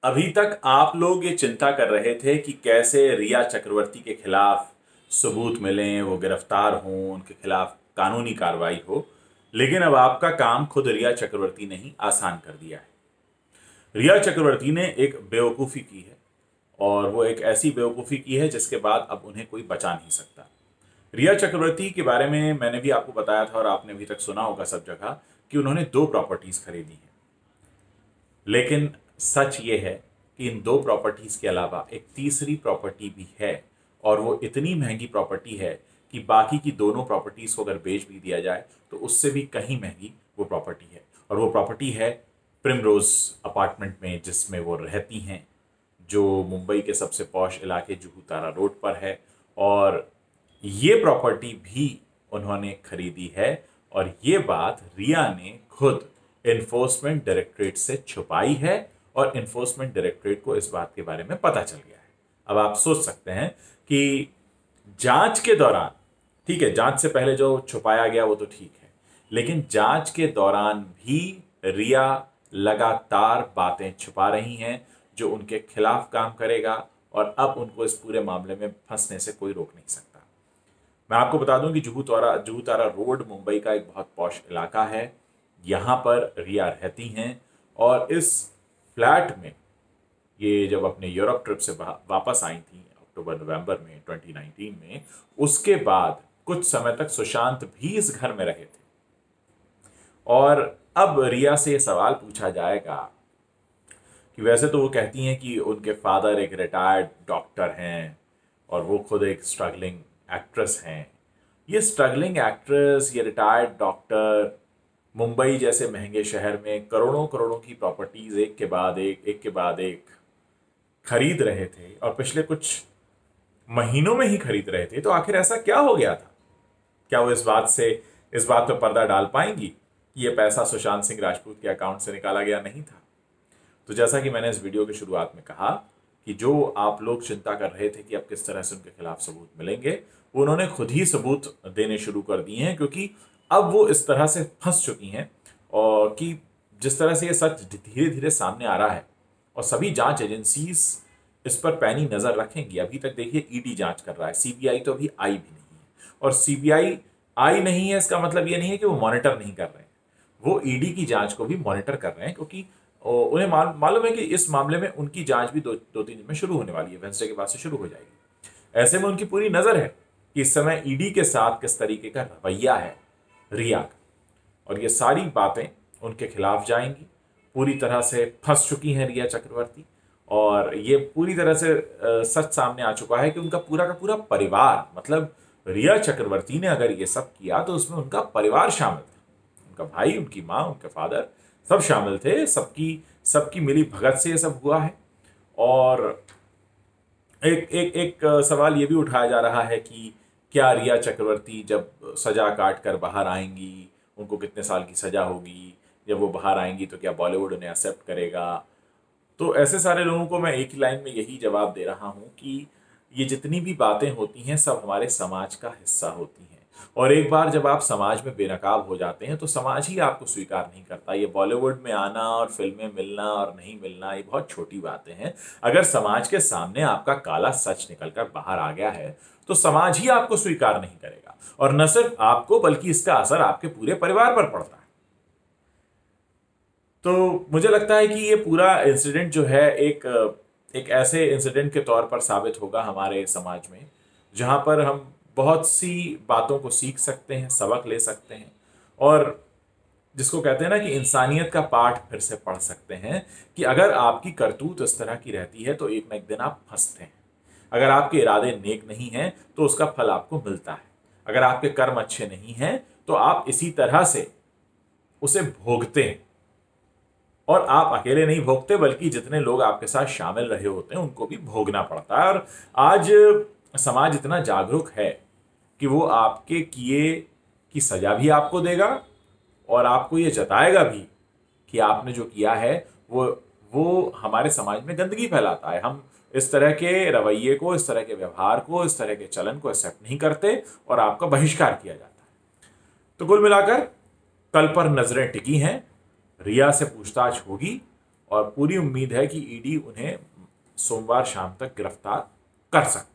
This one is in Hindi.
अभी तक आप लोग ये चिंता कर रहे थे कि कैसे रिया चक्रवर्ती के खिलाफ सबूत मिलें, वो गिरफ्तार हों, उनके खिलाफ कानूनी कार्रवाई हो। लेकिन अब आपका काम खुद रिया चक्रवर्ती ने ही आसान कर दिया है। रिया चक्रवर्ती ने एक बेवकूफ़ी की है और वो एक ऐसी बेवकूफ़ी की है जिसके बाद अब उन्हें कोई बचा नहीं सकता। रिया चक्रवर्ती के बारे में मैंने भी आपको बताया था और आपने अभी तक सुना होगा सब जगह कि उन्होंने 2 प्रॉपर्टीज खरीदी हैं। लेकिन सच ये है कि इन 2 प्रॉपर्टीज के अलावा एक तीसरी प्रॉपर्टी भी है और वो इतनी महंगी प्रॉपर्टी है कि बाकी की दोनों प्रॉपर्टीज को अगर बेच भी दिया जाए तो उससे भी कहीं महंगी वो प्रॉपर्टी है। और वो प्रॉपर्टी है प्रिमरोज अपार्टमेंट में जिसमें वो रहती हैं, जो मुंबई के सबसे पॉश इलाके जुहू तारा रोड पर है। और ये प्रॉपर्टी भी उन्होंने खरीदी है और ये बात रिया ने खुद इन्फोर्समेंट डायरेक्टरेट से छुपाई है और इन्फोर्समेंट डायरेक्टरेट को इस बात के बारे में पता चल गया है। अब आप सोच सकते हैं कि जांच के दौरान, ठीक है, जांच से पहले जो छुपाया गया वो तो ठीक है, लेकिन जांच के दौरान भी रिया लगातार बातें छुपा रही हैं जो उनके खिलाफ काम करेगा और अब उनको इस पूरे मामले में फंसने से कोई रोक नहीं सकता। मैं आपको बता दूं कि जुहू तारा रोड मुंबई का एक बहुत पॉश इलाका है। यहाँ पर रिया रहती हैं और इस फ्लैट में ये जब अपने यूरोप ट्रिप से वापस आई थी अक्टूबर नवंबर में 2019 में, उसके बाद कुछ समय तक सुशांत भी इस घर में रहे थे। और अब रिया से ये सवाल पूछा जाएगा कि वैसे तो वो कहती हैं कि उनके फादर एक रिटायर्ड डॉक्टर हैं और वो खुद एक स्ट्रगलिंग एक्ट्रेस हैं। ये स्ट्रगलिंग एक्ट्रेस, ये रिटायर्ड डॉक्टर मुंबई जैसे महंगे शहर में करोड़ों करोड़ों की प्रॉपर्टीज एक के बाद एक खरीद रहे थे और पिछले कुछ महीनों में ही खरीद रहे थे। तो आखिर ऐसा क्या हो गया था? क्या वो इस बात पर पर्दा डाल पाएंगी कि ये पैसा सुशांत सिंह राजपूत के अकाउंट से निकाला गया नहीं था? तो जैसा कि मैंने इस वीडियो की शुरुआत में कहा कि जो आप लोग चिंता कर रहे थे कि अब किस तरह से उनके खिलाफ सबूत मिलेंगे, उन्होंने खुद ही सबूत देने शुरू कर दिए हैं, क्योंकि अब वो इस तरह से फंस चुकी हैं और कि जिस तरह से ये सच धीरे धीरे सामने आ रहा है और सभी जांच एजेंसीज इस पर पैनी नजर रखेंगी। अभी तक देखिए ईडी जांच कर रहा है, सीबीआई तो अभी आई भी नहीं है। और सीबीआई आई नहीं है इसका मतलब ये नहीं है कि वो मॉनिटर नहीं कर रहे हैं, वो ईडी की जांच को भी मॉनिटर कर रहे हैं, क्योंकि उन्हें मालूम है कि इस मामले में उनकी जांच भी दो तीन दिन में शुरू होने वाली है, वेडनेसडे के बाद से शुरू हो जाएगी। ऐसे में उनकी पूरी नजर है कि इस समय ईडी के साथ किस तरीके का रवैया है रिया का, और ये सारी बातें उनके खिलाफ जाएंगी। पूरी तरह से फंस चुकी हैं रिया चक्रवर्ती और ये पूरी तरह से सच सामने आ चुका है कि उनका पूरा का पूरा परिवार, मतलब रिया चक्रवर्ती ने अगर ये सब किया तो उसमें उनका परिवार शामिल था। उनका भाई, उनकी माँ, उनके फादर सब शामिल थे। सबकी मिली भगत से ये सब हुआ है। और एक सवाल ये भी उठाया जा रहा है कि क्या रिया चक्रवर्ती जब सजा काट कर बाहर आएंगी, उनको कितने साल की सजा होगी, जब वो बाहर आएंगी तो क्या बॉलीवुड उन्हें एक्सेप्ट करेगा? तो ऐसे सारे लोगों को मैं एक ही लाइन में यही जवाब दे रहा हूँ कि ये जितनी भी बातें होती हैं सब हमारे समाज का हिस्सा होती हैं, और एक बार जब आप समाज में बेनकाब हो जाते हैं तो समाज ही आपको स्वीकार नहीं करता। ये बॉलीवुड में आना और फिल्में मिलना और नहीं मिलना ये बहुत छोटी बातें हैं। अगर समाज के सामने आपका काला सच निकलकर बाहर आ गया है तो समाज ही आपको स्वीकार नहीं करेगा, और न सिर्फ आपको बल्कि इसका असर आपके पूरे परिवार पर पड़ता है। तो मुझे लगता है कि ये पूरा इंसिडेंट जो है एक ऐसे इंसिडेंट के तौर पर साबित होगा हमारे समाज में, जहां पर हम बहुत सी बातों को सीख सकते हैं, सबक ले सकते हैं, और जिसको कहते हैं ना कि इंसानियत का पाठ फिर से पढ़ सकते हैं कि अगर आपकी करतूत इस तरह की रहती है तो एक न एक दिन आप फंसते हैं। अगर आपके इरादे नेक नहीं हैं तो उसका फल आपको मिलता है। अगर आपके कर्म अच्छे नहीं हैं तो आप इसी तरह से उसे भोगते हैं, और आप अकेले नहीं भोगते बल्कि जितने लोग आपके साथ शामिल रहे होते हैं उनको भी भोगना पड़ता है। और आज समाज इतना जागरूक है कि वो आपके किए की सजा भी आपको देगा और आपको ये जताएगा भी कि आपने जो किया है वो हमारे समाज में गंदगी फैलाता है। हम इस तरह के रवैये को, इस तरह के व्यवहार को, इस तरह के चलन को एक्सेप्ट नहीं करते और आपका बहिष्कार किया जाता है। तो कुल मिलाकर कल पर नजरें टिकी हैं, रिया से पूछताछ होगी और पूरी उम्मीद है कि ईडी उन्हें सोमवार शाम तक गिरफ्तार कर सकती है।